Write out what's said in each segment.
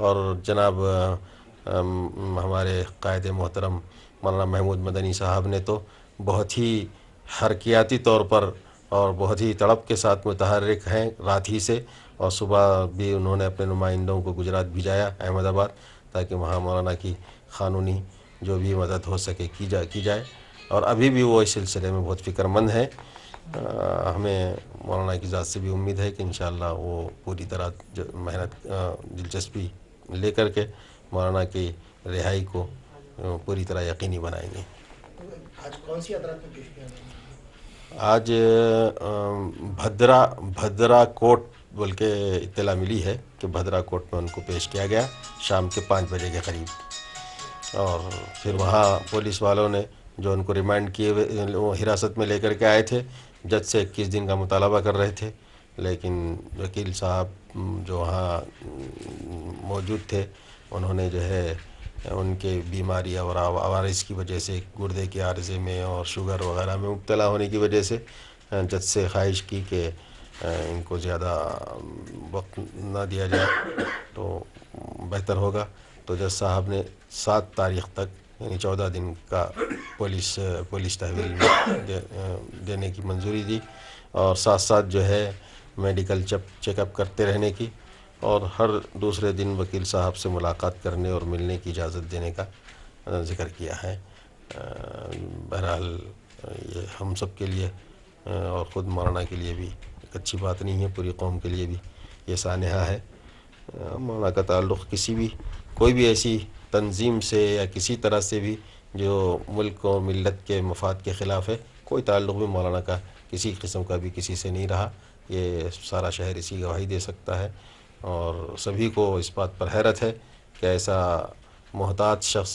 اور جناب ہمارے قائد محترم مولانا محمود مدنی صاحب نے تو بہت ہی حرکیاتی طور پر اور بہت ہی تڑپ کے ساتھ متحرک ہیں رات ہی سے، اور صبح بھی انہوں نے اپنے نمائندوں کو گجرات بھیجایا احمد آباد، تاکہ وہاں مولانا کی قانونی جو بھی مدد ہو سکے کی جائے، اور ابھی بھی وہ اس سلسلے میں بہت فکر مند ہیں۔ ہمیں مولانا کی ذات سے بھی امید ہے کہ انشاءاللہ وہ پوری طرح محنت دلچسپی لے کر کے مولانا کی رہائی کو پوری طرح یقینی بنائیں گے۔ آج کون سی عدالت میں پیش کیا گیا؟ آج بھدرا کوٹ بول کے اطلاع ملی ہے کہ بھدرا کوٹ میں ان کو پیش کیا گیا شام کے 5 بجے کے قریب، اور پھر وہاں پولیس والوں نے جو ان کو ریمانڈ کیے ہوئے حراست میں لے کر کے آئے تھے، جج سے 21 دن کا مطالبہ کر رہے تھے، لیکن وکیل صاحب جو وہاں موجود تھے انہوں نے جو ہے ان کے بیماری اور عوارض کی وجہ سے، گردے کے عارضے میں اور شوگر وغیرہ میں مبتلا ہونے کی وجہ سے جج سے خواہش کی کہ ان کو زیادہ وقت نہ دیا جائے تو بہتر ہوگا، تو جج صاحب نے 7 تاریخ تک یعنی 14 دن کا پولیس تحویل دینے کی منظوری دی، اور ساتھ ساتھ جو ہے میڈیکل چیک اپ کرتے رہنے کی، اور ہر دوسرے دن وکیل صاحب سے ملاقات کرنے اور ملنے کی اجازت دینے کا ذکر کیا ہے۔ بہرحال یہ ہم سب کے لیے اور خود مولانا کے لیے بھی ایک اچھی بات نہیں ہے، پوری قوم کے لیے بھی یہ سانحہ ہے۔ مولانا کا تعلق کسی بھی کوئی بھی ایسی تنظیم سے یا کسی طرح سے بھی جو ملک و ملت کے مفاد کے خلاف ہے، کوئی تعلق بھی مولانا کا کسی قسم کا بھی کسی سے نہیں رہا، یہ سارا شہر اسی گواہی دے سکتا ہے، اور سبھی کو اس بات پر حیرت ہے کہ ایسا محتاط شخص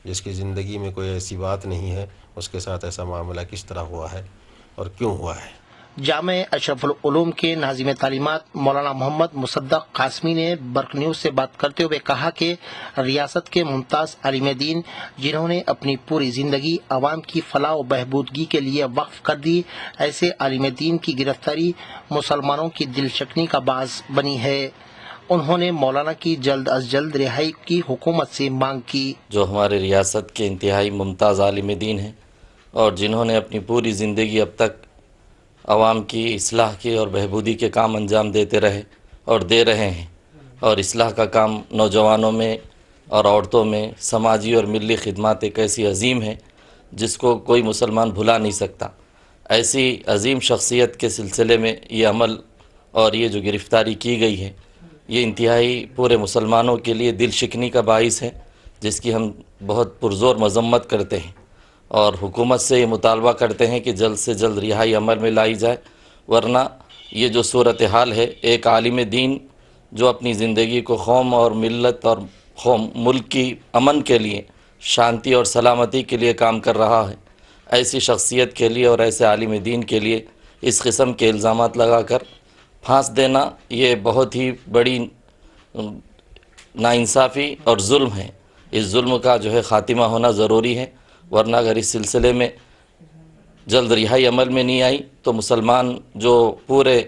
جس کی زندگی میں کوئی ایسی بات نہیں ہے، اس کے ساتھ ایسا معاملہ کس طرح ہوا ہے اور کیوں ہوا ہے۔ جامع اشرف العلوم کے ناظم تعلیمات مولانا محمد مصدق قاسمی نے برق نیوز سے بات کرتے ہوئے کہا کہ ریاست کے ممتاز عالم دین جنہوں نے اپنی پوری زندگی عوام کی فلاح و بہبودگی کے لیے وقف کر دی، ایسے عالم دین کی گرفتاری مسلمانوں کی دل شکنی کا باعث بنی ہے۔ انہوں نے مولانا کی جلد از جلد رہائی کی حکومت سے مانگ کی۔ جو ہمارے ریاست کے انتہائی ممتاز عالم دین ہیں اور جنہوں نے اپنی پوری زندگی اب تک عوام کی اصلاح کے اور بہبودی کے کام انجام دیتے رہے اور دے رہے ہیں، اور اصلاح کا کام نوجوانوں میں اور عورتوں میں سماجی اور ملی خدمات ایک ایسی عظیم ہے جس کو کوئی مسلمان بھلا نہیں سکتا۔ ایسی عظیم شخصیت کے سلسلے میں یہ عمل اور یہ جو گرفتاری کی گئی ہے، یہ انتہائی پورے مسلمانوں کے لیے دل شکنی کا باعث ہے، جس کی ہم بہت پرزور مذمت کرتے ہیں، اور حکومت سے یہ مطالبہ کرتے ہیں کہ جلد سے جلد رہائی عمل میں لائی جائے، ورنہ یہ جو صورتحال ہے، ایک عالم دین جو اپنی زندگی کو قوم اور ملت اور ملک کی امن کے لیے، شانتی اور سلامتی کے لیے کام کر رہا ہے، ایسی شخصیت کے لیے اور ایسے عالم دین کے لیے اس قسم کے الزامات لگا کر پھانس دینا یہ بہت ہی بڑی ناانصافی اور ظلم ہے۔ اس ظلم کا جو ہے خاتمہ ہونا ضروری ہے، ورنہ اگر اس سلسلے میں جلد رہائی عمل میں نہیں آئی تو مسلمان جو پورے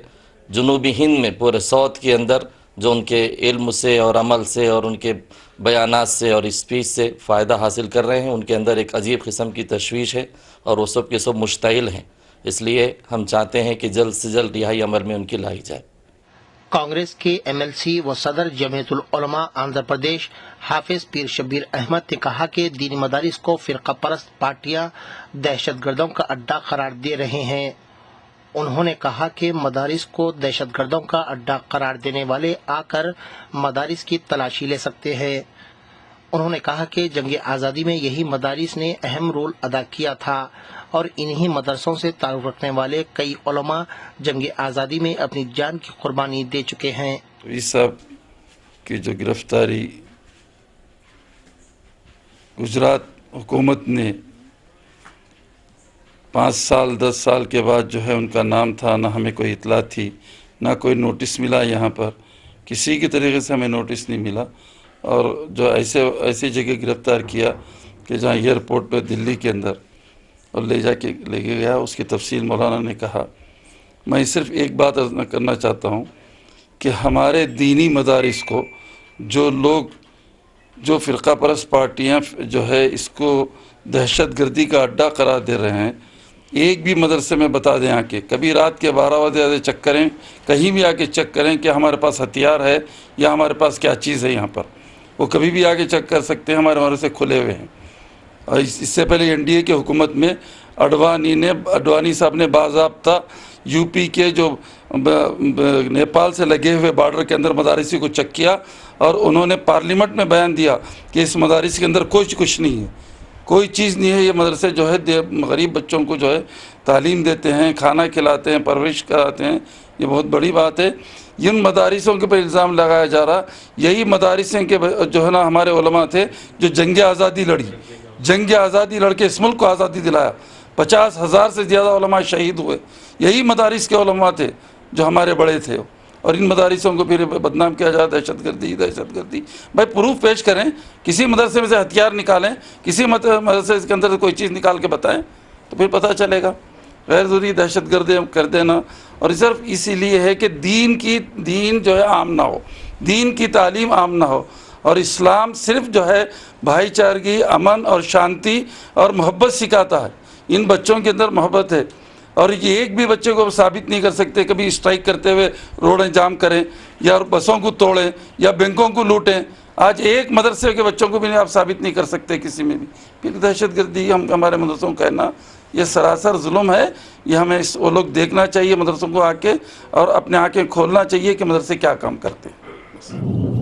جنوبی ہند میں، پورے ساؤتھ کے اندر جو ان کے علم سے اور عمل سے اور ان کے بیانات سے اور اسپیچ سے فائدہ حاصل کر رہے ہیں، ان کے اندر ایک عجیب قسم کی تشویش ہے اور وہ سب کے سب مشتعل ہیں۔ اس لیے ہم چاہتے ہیں کہ جلد سے جلد رہائی عمل میں ان کی لائی جائے۔ کانگریس کے ایم ایل سی و صدر جمعیت العلماء آندھرا پردیش حافظ پیر شبیر احمد نے کہا کہ دینی مدارس کو فرقہ پرست پارٹیاں دہشت گردوں کا اڈہ قرار دے رہے ہیں۔ انہوں نے کہا کہ مدارس کو دہشت گردوں کا اڈہ قرار دینے والے آ کر مدارس کی تلاشی لے سکتے ہیں۔ انہوں نے کہا کہ جنگ آزادی میں یہی مدارس نے اہم رول ادا کیا تھا، اور انہی مدرسوں سے تعلق رکھنے والے کئی علماء جنگ آزادی میں اپنی جان کی قربانی دے چکے ہیں۔ تو اس صاحب کی جو گرفتاری گجرات حکومت نے 5 سال 10 سال کے بعد جو ہے ان کا نام تھا، نہ ہمیں کوئی اطلاع تھی، نہ کوئی نوٹس ملا، یہاں پر کسی کی طریقے سے ہمیں نوٹس نہیں ملا، اور جو ایسی جگہ گرفتار کیا کہ جہاں ایئرپورٹ پہ دلی کے اندر اور لے کے گیا، اس کی تفصیل مولانا نے کہا۔ میں صرف ایک بات کرنا چاہتا ہوں کہ ہمارے دینی مدارس کو جو لوگ جو فرقہ پرست پارٹیاں جو ہے اس کو دہشت گردی کا اڈا قرار دے رہے ہیں، ایک بھی مدرسے میں بتا دیں آ کے، کبھی رات کے 12 بجے چیک کریں، کہیں بھی آ کے چیک کریں کہ ہمارے پاس ہتھیار ہے یا ہمارے پاس کیا چیز ہے یہاں پر، وہ کبھی بھی آ کے چیک کر سکتے ہیں، ہمارے مدرسے کھلے ہوئے ہیں۔ اور اس سے پہلے NDA کی حکومت میں اڈوانی صاحب نے باضابطہ یو پی کے جو نیپال سے لگے ہوئے بارڈر کے اندر مدارسی کو چیک کیا، اور انہوں نے پارلیمنٹ میں بیان دیا کہ اس مدارس کے اندر کچھ نہیں ہے، کوئی چیز نہیں ہے، یہ مدرسے جو ہے غریب بچوں کو جو ہے تعلیم دیتے ہیں، کھانا کھلاتے ہیں، پرورش کراتے ہیں، یہ بہت بڑی بات ہے۔ ان مدارسوں کے پر الزام لگایا جا رہا، یہی مدارسیں کے جو ہے نا ہمارے علماء تھے جو جنگ آزادی لڑ کے اس ملک کو آزادی دلایا، 50,000 سے زیادہ علماء شہید ہوئے، یہی مدارس کے علماء تھے جو ہمارے بڑے تھے، اور ان مدارسوں کو پھر بدنام کیا جاتا ہے، دہشت گردی۔ بھائی پروف پیش کریں، کسی مدرسے میں سے ہتھیار نکالیں، کسی مدرسے کے اندر سے کوئی چیز نکال کے بتائیں تو پھر پتہ چلے گا۔ غیر ضروری دہشت گردی کر دینا، اور صرف اسی لیے ہے کہ دین جو ہے عام نہ ہو، دین کی تعلیم عام نہ ہو، اور اسلام صرف جو ہے بھائی چارگی، امن اور شانتی اور محبت سکھاتا ہے۔ ان بچوں کے اندر محبت ہے، اور یہ ایک بھی بچے کو ثابت نہیں کر سکتے کبھی اسٹرائک کرتے ہوئے روڈیں جام کریں یا بسوں کو توڑیں یا بینکوں کو لوٹیں۔ آج ایک مدرسے کے بچوں کو بھی آپ ثابت نہیں کر سکتے کسی میں بھی، پھر دہشت گردی ہمارے مدرسوں کو کہنا یہ سراسر ظلم ہے۔ یہ ہمیں وہ لوگ دیکھنا چاہیے مدرسوں کو آ کے، اور اپنے آنکھیں کھولنا چاہیے کہ مدرسے کیا کام کرتے ہیں۔